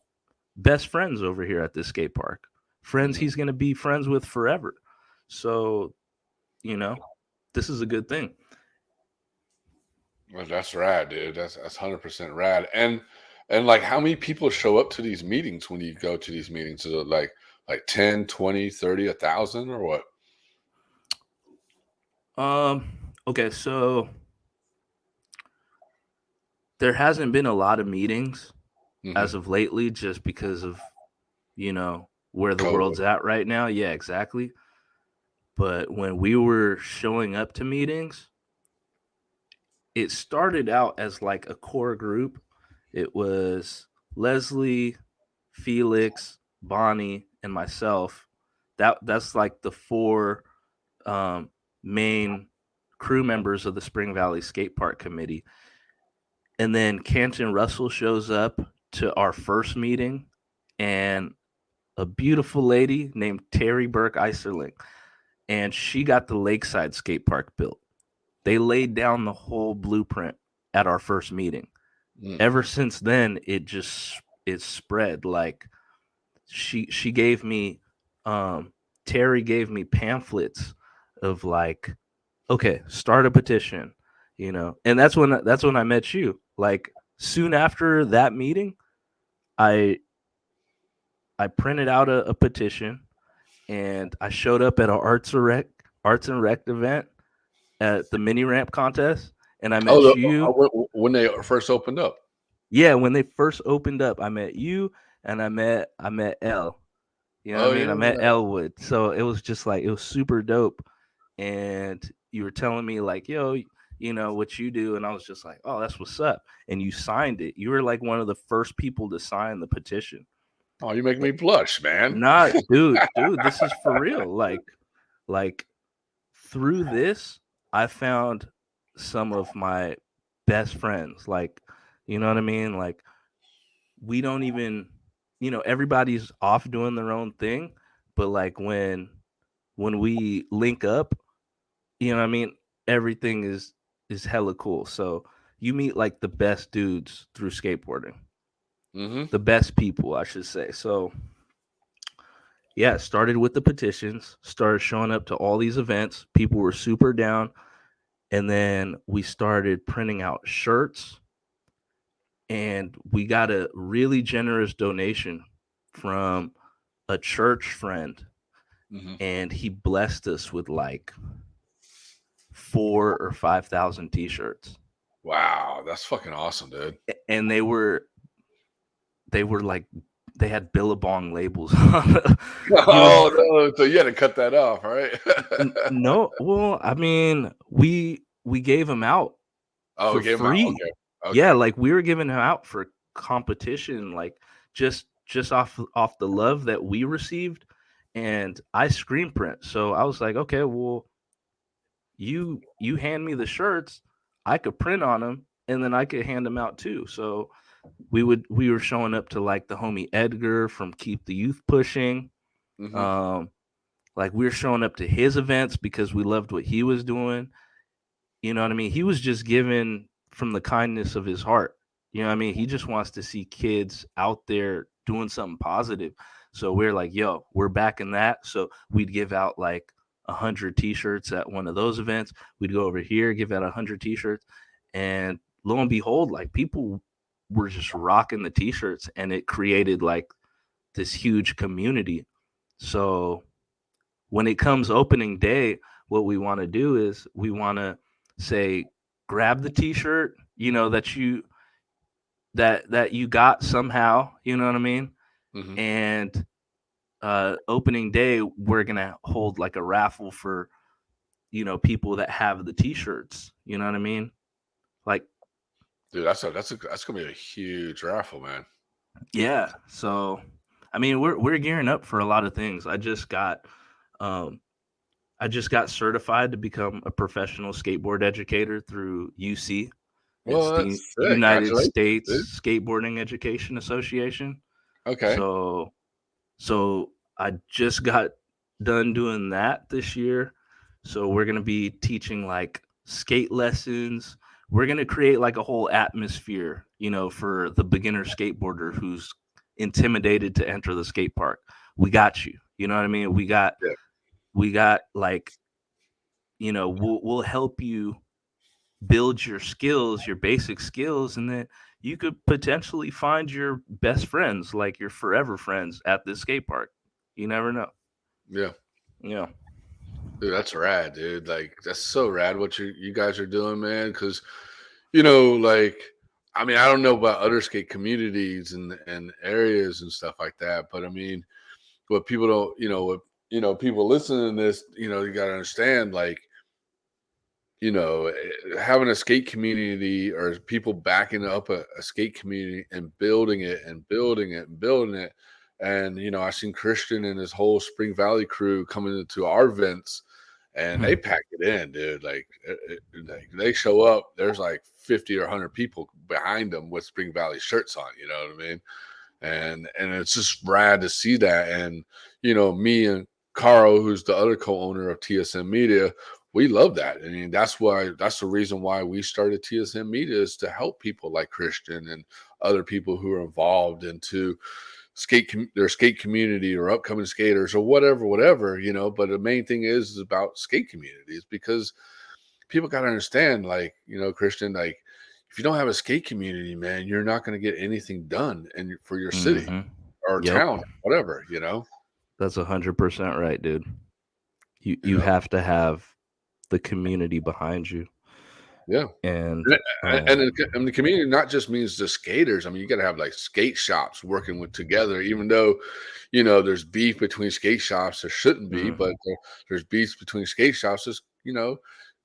best friends over here at this skate park, friends he's going to be friends with forever. So this is a good thing. Well, that's rad, dude. That's 100% rad. And like, how many people show up to these meetings when you go to these meetings? Is it like 10, 20, 30, 1,000, or what? Okay, so there hasn't been a lot of meetings as of lately, just because of where the world's at right now. Yeah, exactly. But when we were showing up to meetings, it started out as like a core group. It was Leslie, Felix, Bonnie, and myself. That's like the four main crew members of the Spring Valley Skatepark committee. And then Canton Russell shows up to our first meeting, and a beautiful lady named Terry Burke Iserling. and she got the Lakeside skate park built. They laid down the whole blueprint at our first meeting. Ever since then, it spread. Like she gave me, Terry gave me pamphlets of like, okay, start a petition, and that's when I met you. Like soon after that meeting, I printed out a petition, and I showed up at an arts and rec event at the mini ramp contest, and I met you. When they first opened up. Yeah, when they first opened up, I met you, and I met Elle. You know what I mean? Yeah. I met Elwood. So it was just like, it was super dope. And you were telling me like, yo, what you do, and I was just like, oh, that's what's up. And you signed it. You were like one of the first people to sign the petition. Oh, you make me blush, man. Nah, dude, this is for real. Like through this, I found some of my best friends. Like, you know what I mean? Like we don't even, everybody's off doing their own thing, but like when we link up, you know what I mean, everything is hella cool. So you meet like the best dudes through skateboarding. The best people, I should say. So yeah, started with the petitions, started showing up to all these events. People were super down. And then we started printing out shirts, and we got a really generous donation from a church friend. And he blessed us with like 4,000 or 5,000 t-shirts. Wow, that's fucking awesome, dude. And they were like, they had Billabong labels on it. No, so you had to cut that off, right? No, well, I mean, we gave them out for free. Okay. Yeah, like we were giving them out for competition, like just off the love that we received. And I screen print, so I was like, okay, well, you hand me the shirts, I could print on them, and then I could hand them out too. So we were showing up to like the homie Edgar from Keep the Youth Pushing. Like we were showing up to his events because we loved what he was doing. You know what I mean? He was just giving from the kindness of his heart. You know what I mean? He just wants to see kids out there doing something positive. So we're like, yo, we're back in that. So we'd give out like 100 t-shirts at one of those events. We'd go over here, give out 100 t-shirts, and lo and behold, like people were just rocking the t-shirts, and it created like this huge community. So when it comes opening day, what we want to do is we want to say, grab the t-shirt, that you got somehow, you know what I mean? And opening day, we're gonna hold like a raffle for people that have the t-shirts, you know what I mean? Like, dude, that's gonna be a huge raffle, man. Yeah. So I mean, we're gearing up for a lot of things. I just got certified to become a professional skateboard educator through UC. It's the That's sick. United States Skateboarding Education Association. Okay. So I just got done doing that this year. So we're going to be teaching like skate lessons. We're going to create like a whole atmosphere, for the beginner skateboarder who's intimidated to enter the skate park. We got you. You know what I mean? We got like, we'll help you build your skills, your basic skills, and then you could potentially find your best friends, like your forever friends at this skate park. You never know. Yeah. Yeah. Dude, that's rad, dude. Like, that's so rad what you guys are doing, man. Because, like, I mean, I don't know about other skate communities and areas and stuff like that, but I mean, what people don't, people listening to this, you got to understand, like, having a skate community or people backing up a skate community and building it and building it and building it. And, I seen Christian and his whole Spring Valley crew coming into our events, and they pack it in, dude. Like they show up, there's like 50 or 100 people behind them with Spring Valley shirts on, you know what I mean? And it's just rad to see that. And, me and Carl, who's the other co-owner of TSM Media, we love that. I mean, that's the reason why we started TSM Media, is to help people like Christian and other people who are involved into their skate community or upcoming skaters or whatever, but the main thing is about skate communities, because people got to understand, like, Christian, like, if you don't have a skate community, man, you're not going to get anything done for your city Mm-hmm. or Yep. town, whatever. That's 100% right, dude. You You you know, have to have the community behind you. yeah. And And the community not just means the skaters. I mean, you got to have like skate shops working with together. Even though, there's beef between skate shops, there shouldn't be, but there's beef between skate shops. Just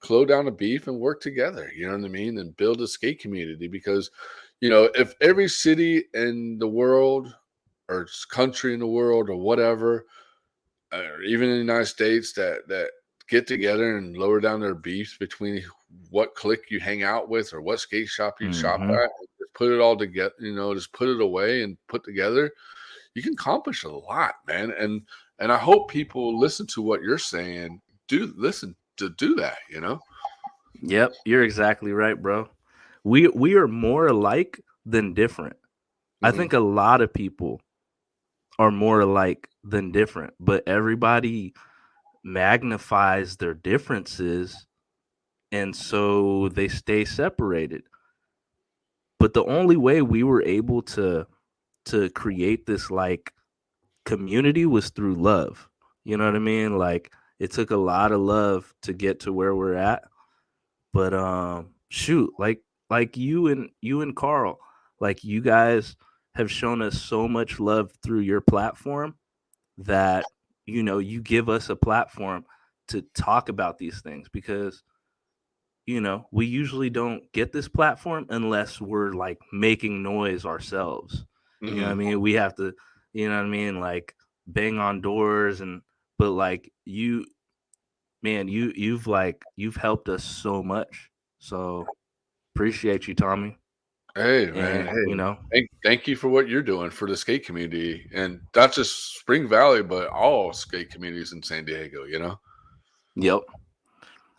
close down the beef and work together. You know what I mean? And build a skate community, because if every city in the world or country in the world or whatever, or even in the United States, that get together and lower down their beefs between what clique you hang out with or what skate shop you shop mm-hmm. at, just put it all together, just put it away and put together, you can accomplish a lot, man. And I hope people listen to what you're saying. Listen to do that. Yep, you're exactly right, bro. We are more alike than different. I Hmm. think a lot of people are more alike than different, but everybody magnifies their differences, and so they stay separated. But the only way we were able to create this like community was through love. You know what I mean? Like it took a lot of love to get to where we're at. But shoot, like you and Carl, like you guys have shown us so much love through your platform that you give us a platform to talk about these things, because we usually don't get this platform unless we're like making noise ourselves. You know what I Hmm. mean? We have to, like bang on doors, but like you, man, you've helped us so much. So appreciate you, Tommie. Hey, man. And Hey, thank you for what you're doing for the skate community, and not just Spring Valley, but all skate communities in San Diego. yep.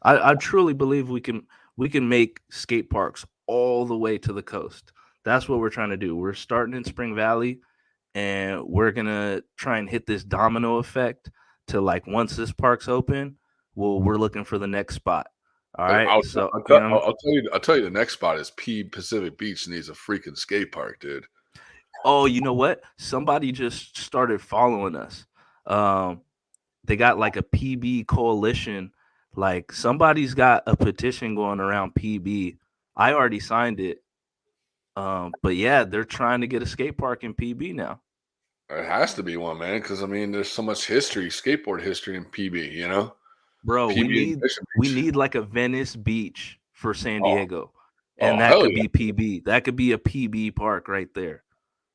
I truly believe we can make skate parks all the way to the coast. That's what we're trying to do. We're starting in Spring Valley, and we're gonna try and hit this domino effect to like once this park's open, well, we're looking for the next spot. All right. So I'll tell you the next spot is Pacific Beach needs a freaking skate park, dude. oh, you know what? Somebody just started following us. Um, they got like a PB coalition. Like somebody's got a petition going around PB. I already signed it. But yeah, they're trying to get a skate park in PB now. It has to be one, man, because I mean, there's so much history, skateboard history in PB. Bro, we PB and need Mission we Beach. need like a Venice Beach for San Oh, Diego. oh, And that hell could yeah. be PB. That could be a PB park right there.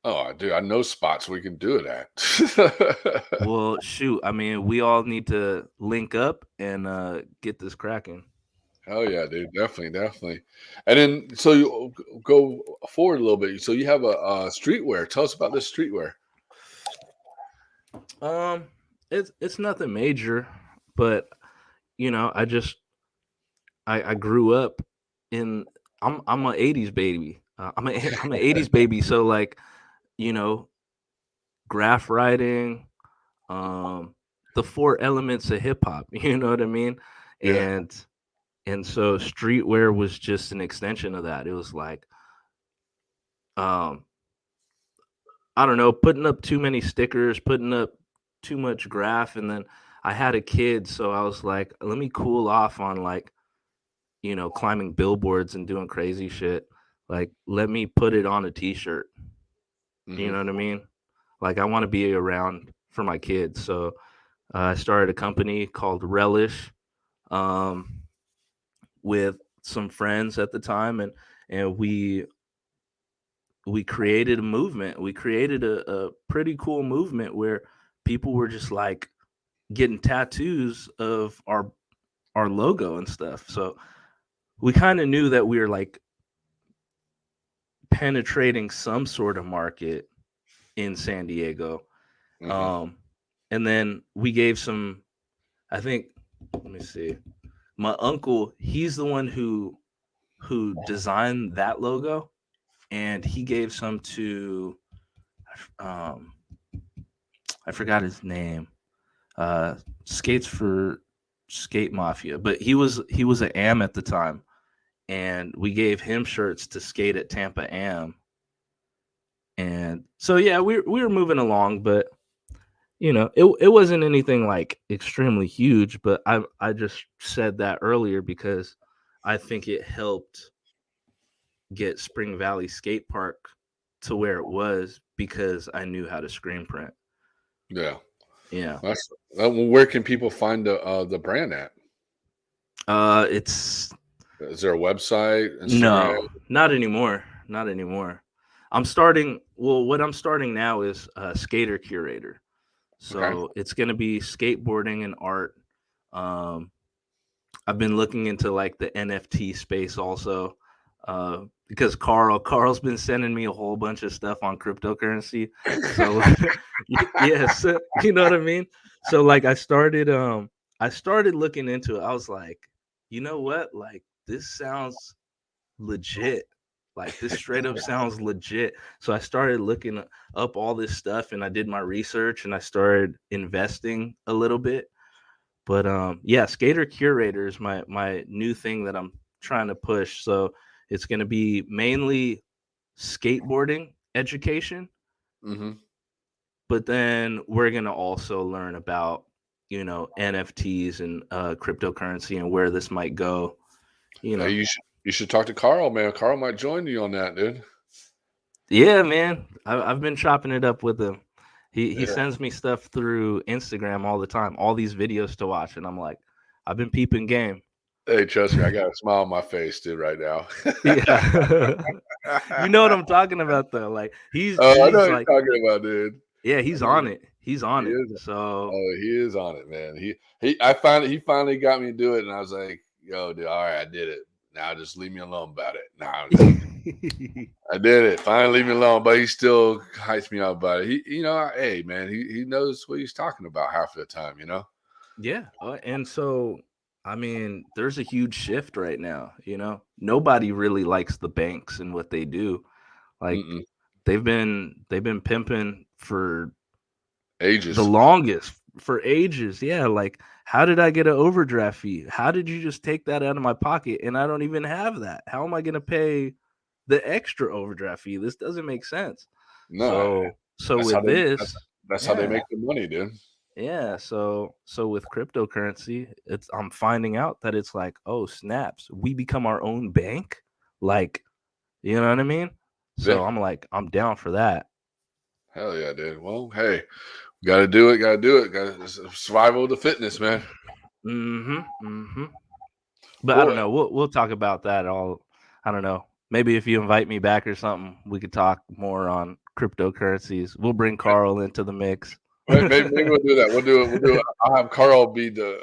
Oh, dude, I know spots we can do it at. Well, shoot. I mean, we all need to link up and get this cracking. Hell yeah, dude, definitely, definitely. And then, so you go forward a little bit. So you have a streetwear. Tell us about this streetwear. Um, it's nothing major, but I grew up in I'm an '80s baby. I'm an '80s baby, so like you know graph writing, um, the four elements of hip hop. You know what I mean? Yeah. And so streetwear was just an extension of that. It was like um, I don't know, putting up too many stickers, putting up too much graph, and then I had a kid, so I was like, let me cool off on like climbing billboards and doing crazy shit. Like, let me put it on a t-shirt. You Hmm. know what I mean? Like, I want to be around for my kids. So I started a company called Relish um, with some friends at the time, and we created a movement. We created a pretty cool movement where people were just like getting tattoos of our logo and stuff. So we kind of knew that we were like penetrating some sort of market in San Diego. Hmm. Um, And then we gave some, I think, let me see. My uncle, he's the one who designed that logo, and he gave some to um I forgot his name. Skates for Skate Mafia, but he was an AM at the time, and we gave him shirts to skate at Tampa AM. And so yeah, we were moving along, but it wasn't anything like extremely huge, but I just said that earlier because I think it helped get Spring Valley Skatepark to where it was because I knew how to screen print. Yeah. Yeah. Where can people find the brand at? It's Is there a website, Instagram? no, not anymore. Not anymore. What I'm starting now is Skater Curator. Okay. So it's going to be skateboarding and art. Um, I've been looking into like the NFT space also, because Carl's been sending me a whole bunch of stuff on cryptocurrency. So yes, you know what I mean? So like I started looking into it. I was like, you know what? Like this sounds legit. Like this straight up sounds legit. So I started looking up all this stuff and I did my research and I started investing a little bit. But yeah, Skater Curator is my new thing that I'm trying to push. So it's going to be mainly skateboarding education, Mm-hmm. but then we're going to also learn about NFTs and cryptocurrency and where this might go. Hey, you should talk to Carl, man. Carl might join you on that, dude. Yeah, man. I've been chopping it up with him. He Yeah. sends me stuff through Instagram all the time, all these videos to watch, and I'm like, I've been peeping game. Hey, trust me, I got a smile on my face, dude, right now. Yeah. You know what I'm talking about though. Like Oh, I know he's what like, you're talking about, dude. yeah, I he's know on it. He's he on it. is. So Oh, he is on it, man. He finally got me to do it, and I was like, "Yo, dude, all right, I did it. Now just leave me alone about it." Nah, I did it. Finally, leave me alone. But he still hypes me up about it. Hey, man, he knows what he's talking about half the time. yeah. And so I mean, there's a huge shift right now, Nobody really likes the banks and what they do. Like Mm-mm. they've been pimping for the Ages. longest, for ages. Yeah, like how did I get an overdraft fee? How did you just take that out of my pocket and I don't even have that? How am I going to pay the extra overdraft fee? This doesn't make sense. No, So that's how with they that's, this, that's how they yeah. make their money, dude. Yeah, so with cryptocurrency, I'm finding out that it's like, oh, snaps, we become our own bank? Like, you know what I mean? Yeah, So I'm like, I'm down for that. hell yeah, dude. Well, hey, got to do it. Got to do it. Got to survival of the fitness, man. Mhm. Mhm. But I don't Well, know. We'll talk about that all. I don't know. Maybe if you invite me back or something, we could talk more on cryptocurrencies. We'll bring Carl into the mix. maybe we'll do that. We'll do it. We'll do it. I'll have Carl be the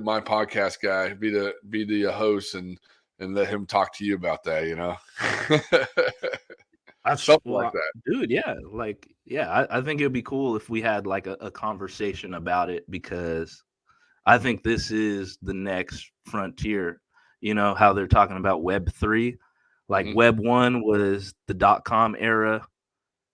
my podcast guy, be the host, and let him talk to you about that. Something like Well, that. dude, yeah, like, yeah, I think it would be cool if we had like a conversation about it because I think this is the next frontier. You know how they're talking about Web 3, like Hmm. Web 1 was the .com era.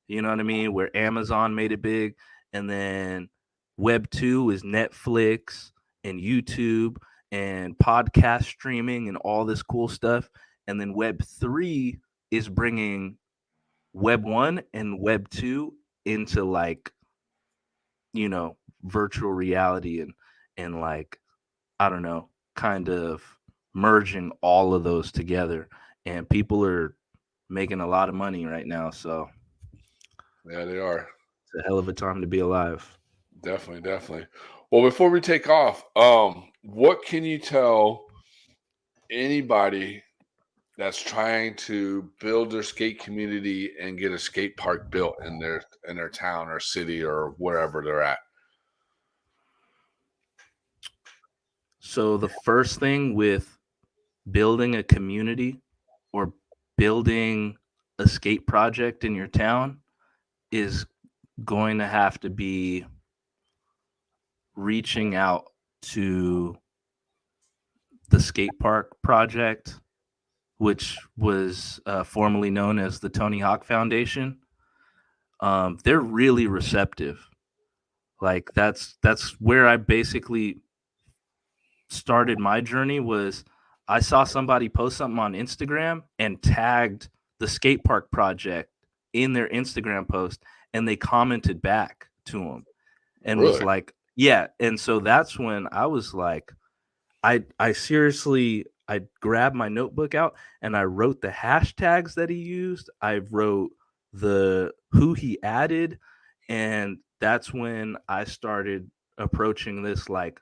You know what I mean? Where Amazon made it big. And then Web 2 is Netflix and YouTube and podcast streaming and all this cool stuff. And then Web 3 is bringing Web 1 and Web 2 into like, virtual reality and like, I don't know, kind of merging all of those together. And people are making a lot of money right now. So Yeah, they are. it's a hell of a time to be alive. Definitely, definitely. Well, before we take off, what can you tell anybody that's trying to build their skate community and get a skate park built in their town or city or wherever they're at? So the first thing with building a community or building a skate project in your town is going to have to be reaching out to the skate park project, which was formerly known as the Tony Hawk Foundation. They're really receptive. Like that's where I basically started my journey. Was I saw somebody post something on Instagram and tagged the skate park project in their Instagram post, and they commented back to them and was Really? like, yeah. And so that's when I was like, I seriously, I grabbed my notebook out and I wrote the hashtags that he used. I wrote the who he added, and that's when I started approaching this like,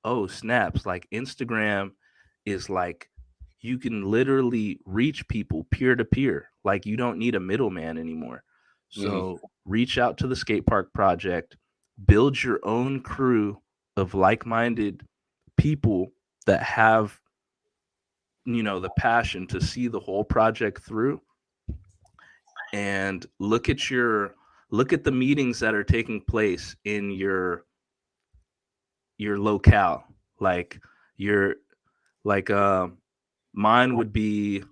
oh snaps, like Instagram is like you can literally reach people peer to peer. Like you don't need a middleman anymore. Mm-hmm. So reach out to the skate park project, build your own crew of like-minded people that have, you know, the passion to see the whole project through, and look at the meetings that are taking place in your locale. Like your like mine would be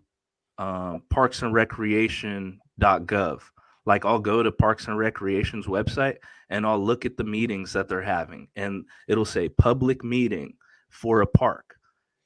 parksandrecreation.gov. Like I'll go to Parks and Recreation's website and I'll look at the meetings that they're having, and it'll say public meeting for a park,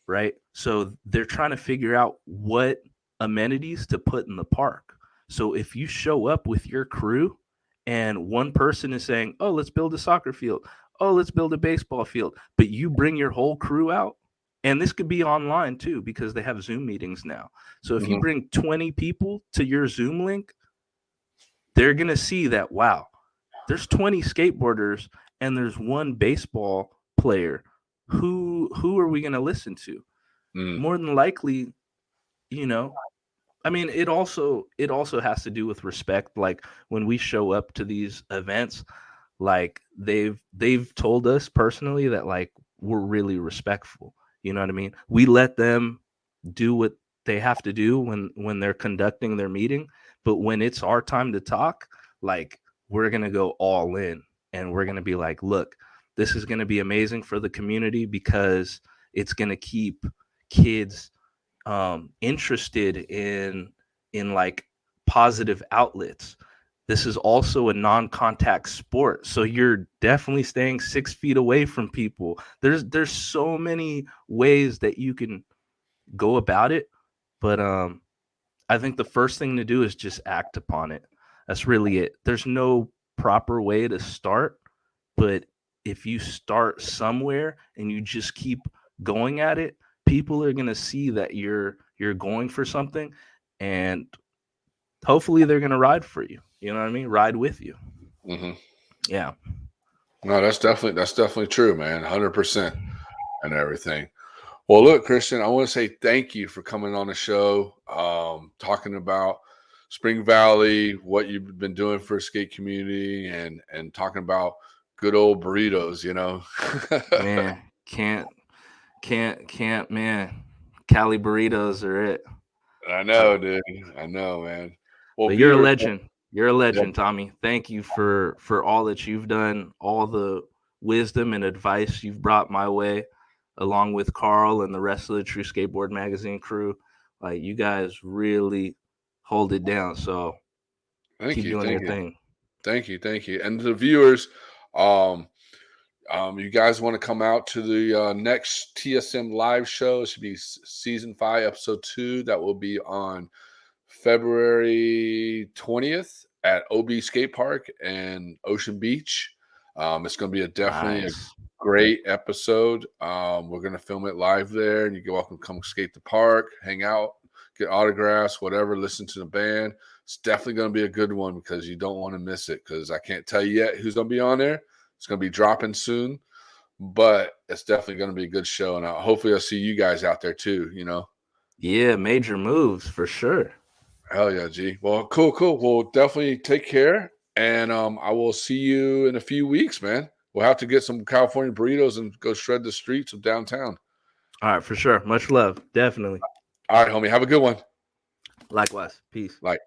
right? So they're trying to figure out what amenities to put in the park. So if you show up with your crew and one person is saying, "Oh, let's build a soccer field. Oh, let's build a baseball field," but you bring your whole crew out, and this could be online too because they have Zoom meetings now. So if you Mm-hmm. bring 20 people to your Zoom link, they're going to see that, wow, there's 20 skateboarders and there's one baseball player. Who are we going to listen to? Mm-hmm. More than likely, you know, I mean, it also has to do with respect. Like when we show up to these events, like they've told us personally that like we're really respectful. You know what I mean? We let them do what they have to do when they're conducting their meeting, but when it's our time to talk, like we're going to go all in, and we're going to be like, look, this is going to be amazing for the community because it's going to keep kids interested in like positive outlets. This is also a non-contact sport, so you're definitely staying 6 feet away from people. There's so many ways that you can go about it, but I think the first thing to do is just act upon it. That's really it. There's no proper way to start, but if you start somewhere and you just keep going at it, people are going to see that you're going for something, and hopefully they're going to ride for you. You know what I mean? Ride with you. Mm-hmm. Yeah. No, that's definitely true, man. 100% and everything. Well, look, Christian, I want to say thank you for coming on the show, talking about Spring Valley, what you've been doing for a skate community, and talking about good old burritos. You know. Man, can't, man. Cali burritos are it. I Uh, know, dude. I know, man. Well, But you're a viewers, legend. You're a yeah, legend, Tommie. Thank you for all that you've done, all the wisdom and advice you've brought my way, along with Carl and the rest of the True Skateboard Magazine crew. Like you guys really hold it down. So thank keep you, doing thank your you, thing. thank you, thank you, and the viewers. Um, you guys want to come out to the next TSM live show? It should be season 5, episode 2. That will be on February 20th at OB Skate Park and Ocean Beach. It's going to be definitely a Nice. great episode. We're going to film it live there, and you're welcome to come skate the park, hang out, get autographs, whatever, listen to the band. It's definitely going to be a good one because you don't want to miss it, because I can't tell you yet who's going to be on there. It's going to be dropping soon, but it's definitely going to be a good show. And hopefully I'll see you guys out there too, you know? Yeah, major moves for sure. Hell yeah, G. Well, cool, cool. Well, definitely take care. And I will see you in a few weeks, man. We'll have to get some California burritos and go shred the streets of downtown. All right, for sure. Much love. Definitely. All right, homie. Have a good one. Likewise. Peace. Like.